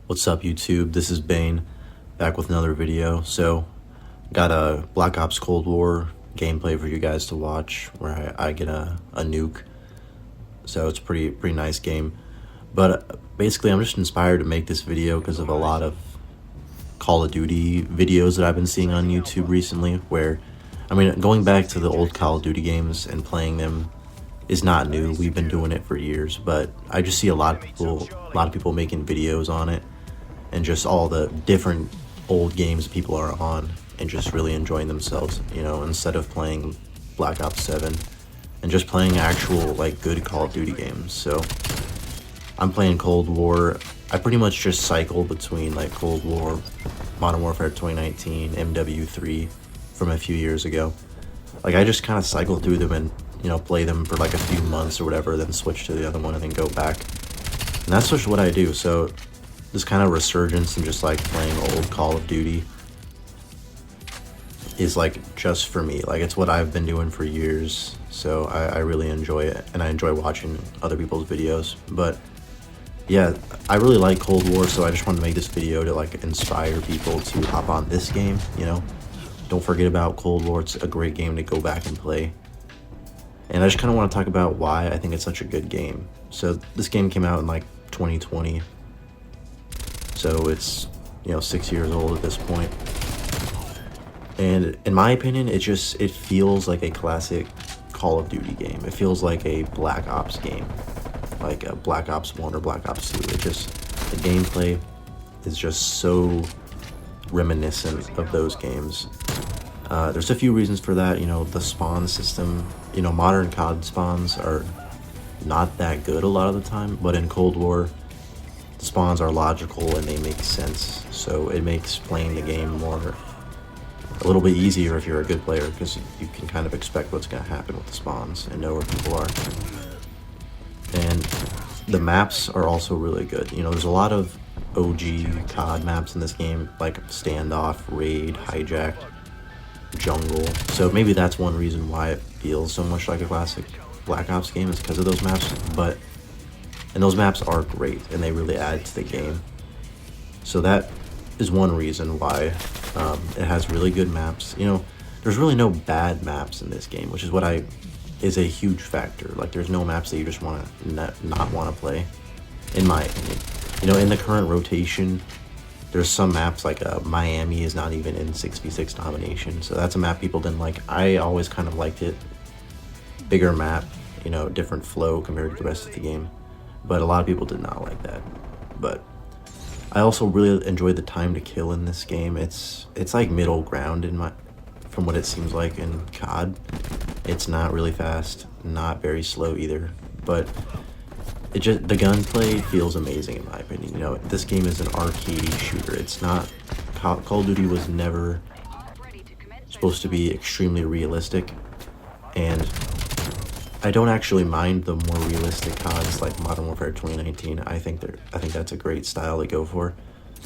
What's up, YouTube? This is Bane, back with another video. So, got a Black Ops Cold War gameplay for you guys to watch, where I get a nuke. So it's pretty nice game. But basically, I'm just inspired to make this video because of a lot of Call of Duty videos that I've been seeing on YouTube recently. Where, I mean, going back to the old Call of Duty games and playing them is not new. We've been doing it for years, but I just see a lot of people making videos on it, and just all the different old games people are on, and just really enjoying themselves, you know, instead of playing Black Ops 7 and just playing actual like good Call of Duty games. So I'm playing Cold War. I pretty much just cycle between like Cold War, Modern Warfare 2019, MW3 from a few years ago. Like I just kind of cycle through them and, you know, play them for like a few months or whatever, then switch to the other one and then go back. And that's just what I do. So this kind of resurgence and just like playing old Call of Duty is like just for me. Like it's what I've been doing for years. So I really enjoy it, and I enjoy watching other people's videos. But yeah, I really like Cold War, so I just wanted to make this video to like inspire people to hop on this game, you know. Don't forget about Cold War. It's a great game to go back and play. And I just kind of want to talk about why I think it's such a good game. So this game came out in like 2020. So it's, you know, 6 years old at this point. And in my opinion, it feels like a classic Call of Duty game. It feels like a Black Ops game, like a Black Ops 1 or Black Ops 2. The gameplay is just so reminiscent of those games. There's a few reasons for that. You know, the spawn system, you know, modern COD spawns are not that good a lot of the time, but in Cold War, the spawns are logical and they make sense. So it makes playing the game a little bit easier if you're a good player, because you can kind of expect what's going to happen with the spawns and know where people are. And the maps are also really good. You know, there's a lot of OG COD maps in this game, like Standoff, Raid, Hijacked, Jungle. So maybe that's one reason why it feels so much like a classic Black Ops game, is because of those maps. And those maps are great, and they really add to the game. So that is one reason why it has really good maps. You know, there's really no bad maps in this game, which is a huge factor. Like, there's no maps that you just want to not want to play, in my opinion. You know, in the current rotation, there's some maps like Miami is not even in 6v6 domination, so that's a map people didn't like. I always kind of liked it. Bigger map, you know, different flow compared to the rest of the game, but a lot of people did not like that. But I also really enjoyed the time to kill in this game. It's like middle ground from what it seems like in COD. It's not really fast, not very slow either, but the gunplay feels amazing in my opinion. You know, this game is an arcade shooter. It's not, Call of Duty was never supposed to be extremely realistic, and I don't actually mind the more realistic CODs like Modern Warfare 2019. I think that's a great style to go for,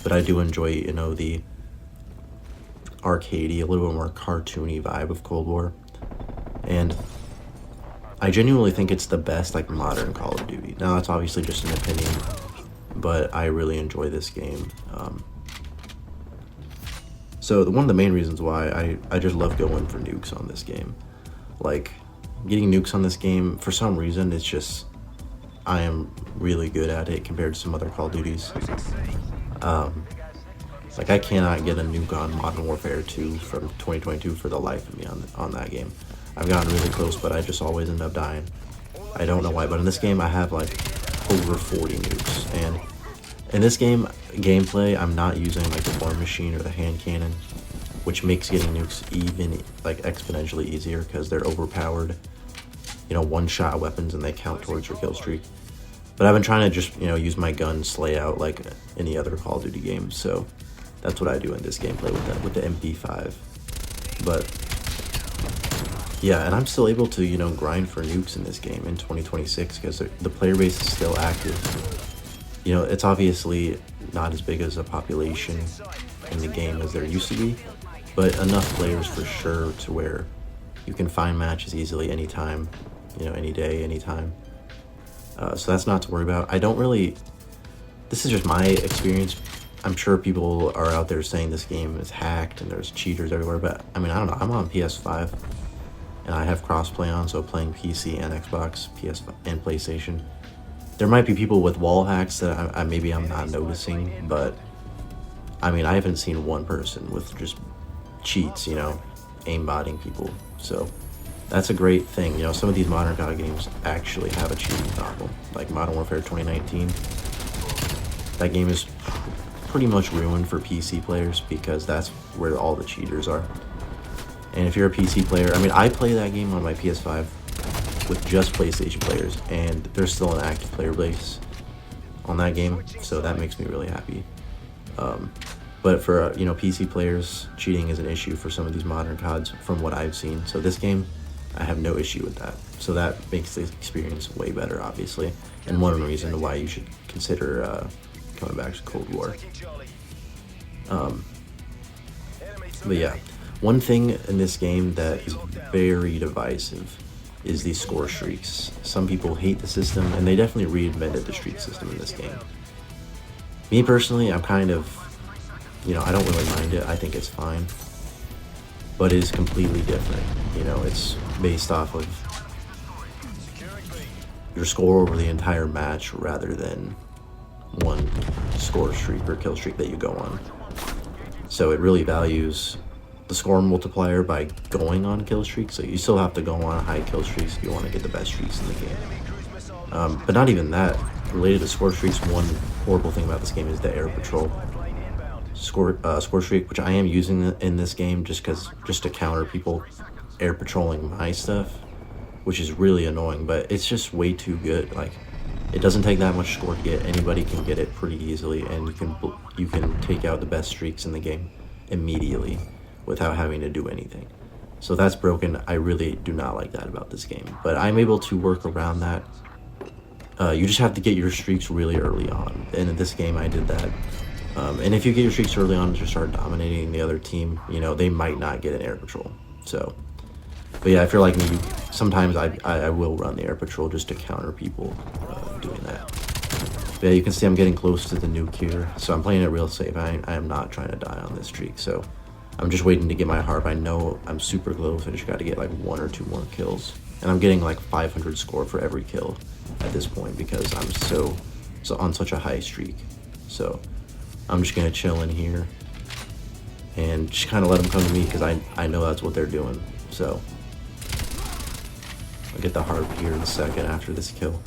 but I do enjoy, you know, the arcadey, a little bit more cartoony vibe of Cold War, and I genuinely think it's the best like modern Call of Duty. Now that's obviously just an opinion, but I really enjoy this game. So one of the main reasons why I just love going for nukes on this game. Like, getting nukes on this game, for some reason, it's just, I am really good at it compared to some other Call of Duties. Like, I cannot get a nuke on Modern Warfare 2 from 2022 for the life of me on that game. I've gotten really close, but I just always end up dying. I don't know why, but in this game I have like over 40 nukes, and in this gameplay I'm not using like the war machine or the hand cannon, which makes getting nukes even like exponentially easier because they're overpowered, you know, one-shot weapons, and they count towards your kill streak. But I've been trying to just, you know, use my gun slay out like any other Call of Duty game, so that's what I do in this gameplay with the MP5. But yeah, and I'm still able to, you know, grind for nukes in this game in 2026 because the player base is still active. You know, it's obviously not as big as a population in the game as there used to be, but enough players for sure to where you can find matches easily anytime, you know, any day, anytime. So that's not to worry about. I don't really this is just my experience. I'm sure people are out there saying this game is hacked and there's cheaters everywhere, but I mean, I don't know. I'm on PS5 and I have crossplay on, so playing PC and Xbox, PS5 and PlayStation. There might be people with wall hacks that maybe I'm not noticing, but I mean, I haven't seen one person with just cheats, you know, aimbotting people. So that's a great thing. You know, some of these modern COD games actually have a cheating problem, like Modern Warfare 2019. That game is pretty much ruined for PC players because that's where all the cheaters are. And if you're a PC player, I mean, I play that game on my PS5 with just PlayStation players, and there's still an active player base on that game, so that makes me really happy. But for you know, PC players, cheating is an issue for some of these modern CODs from what I've seen. So this game, I have no issue with that. So that makes the experience way better, obviously, and one reason why you should consider coming back to Cold War. But yeah, one thing in this game that is very divisive is these score streaks. Some people hate the system, and they definitely reinvented the streak system in this game. Me personally, I'm kind of, you know, I don't really mind it. I think it's fine, but it is completely different. You know, it's based off of your score over the entire match rather than one score streak or kill streak that you go on. So it really values the score multiplier by going on kill streaks. So you still have to go on high kill streaks if you want to get the best streaks in the game. But not even that. Related to score streaks, one horrible thing about this game is the air patrol score streak, which I am using in this game just to counter people air patrolling my stuff, which is really annoying. But it's just way too good. Like, it doesn't take that much score to get. Anybody can get it pretty easily, and you can take out the best streaks in the game immediately without having to do anything. So that's broken. I really do not like that about this game, but I'm able to work around that. You just have to get your streaks really early on, and in this game I did that. And if you get your streaks early on and just start dominating the other team, you know, they might not get an air patrol. So, but yeah, if you're like me, sometimes I will run the air patrol just to counter people doing that. But yeah, you can see I'm getting close to the NUKE here, so I'm playing it real safe. I am not trying to die on this streak, so I'm just waiting to get my harp. I know I'm super close. I just got to get like 1 or 2 more kills, and I'm getting like 500 score for every kill at this point because I'm so on such a high streak. So I'm just gonna chill in here and just kind of let them come to me because I know that's what they're doing. So I'll get the harp here in a second after this kill,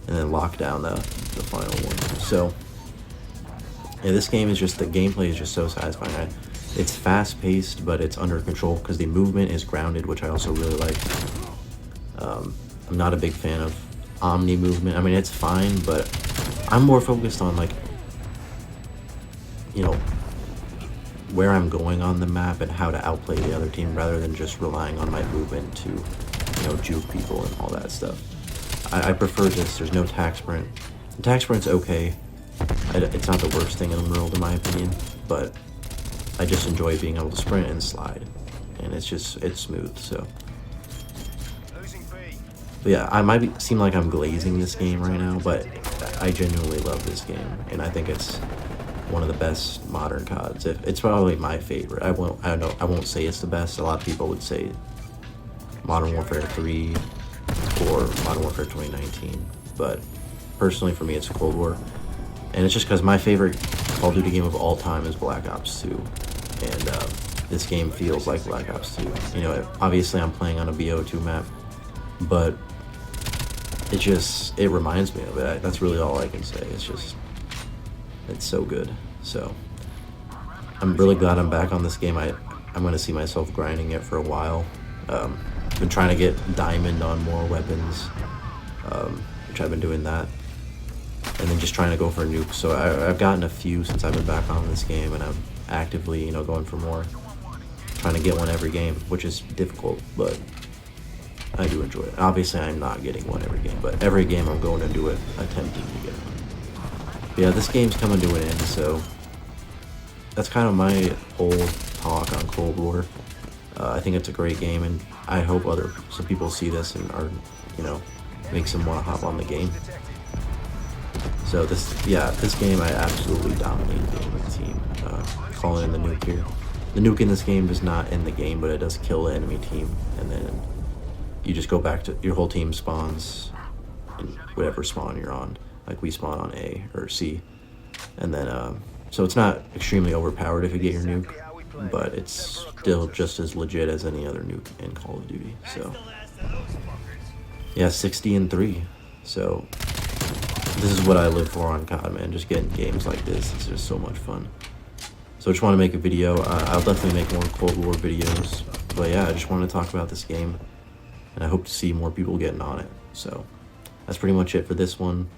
and then lock down the final one. So yeah, this game is just, the gameplay is just so satisfying. It's fast paced, but it's under control because the movement is grounded, which I also really like. I'm not a big fan of omni movement. I mean, it's fine, but I'm more focused on, like, you know, where I'm going on the map and how to outplay the other team rather than just relying on my movement to, you know, juke people and all that stuff. I prefer this. There's no tac sprint. The tac sprint's okay. It's not the worst thing in the world in my opinion, but I just enjoy being able to sprint and slide, and it's smooth. So, but yeah, I might seem like I'm glazing this game right now, but I genuinely love this game, and I think it's one of the best modern CODs. It's probably my favorite. I won't say it's the best. A lot of people would say Modern Warfare 3 or Modern Warfare 2019, but personally for me it's Cold War, and it's just because my favorite Call of Duty game of all time is Black Ops 2, and this game feels like Black Ops 2. You know, obviously I'm playing on a BO2 map, but it reminds me of it. That's really all I can say. It's so good. So I'm really glad I'm back on this game. I'm going to see myself grinding it for a while. Been trying to get diamond on more weapons, which I've been doing that, and then just trying to go for nukes. So I've gotten a few since I've been back on this game, and I'm actively, you know, going for more, trying to get one every game, which is difficult, but I do enjoy it. Obviously I'm not getting one every game, but every game I'm going to do it, attempting to get one. But yeah, this game's coming to an end, so that's kind of my whole talk on Cold War. I think it's a great game, and I hope some people see this and are, you know, makes them want to hop on the game. So this game I absolutely dominated with the team. Calling in the nuke here. The nuke in this game is not in the game, but it does kill the enemy team, and then you just go back to your whole team spawns in whatever spawn you're on. Like we spawn on A or C, and then so it's not extremely overpowered if you get your nuke, but it's still just as legit as any other nuke in Call of Duty. So yeah, 60-3. So this is what I live for on COD, man. Just getting games like this, it's just so much fun. So I just want to make a video. I'll definitely make more Cold War videos, but yeah, I just wanted to talk about this game, and I hope to see more people getting on it. So that's pretty much it for this one.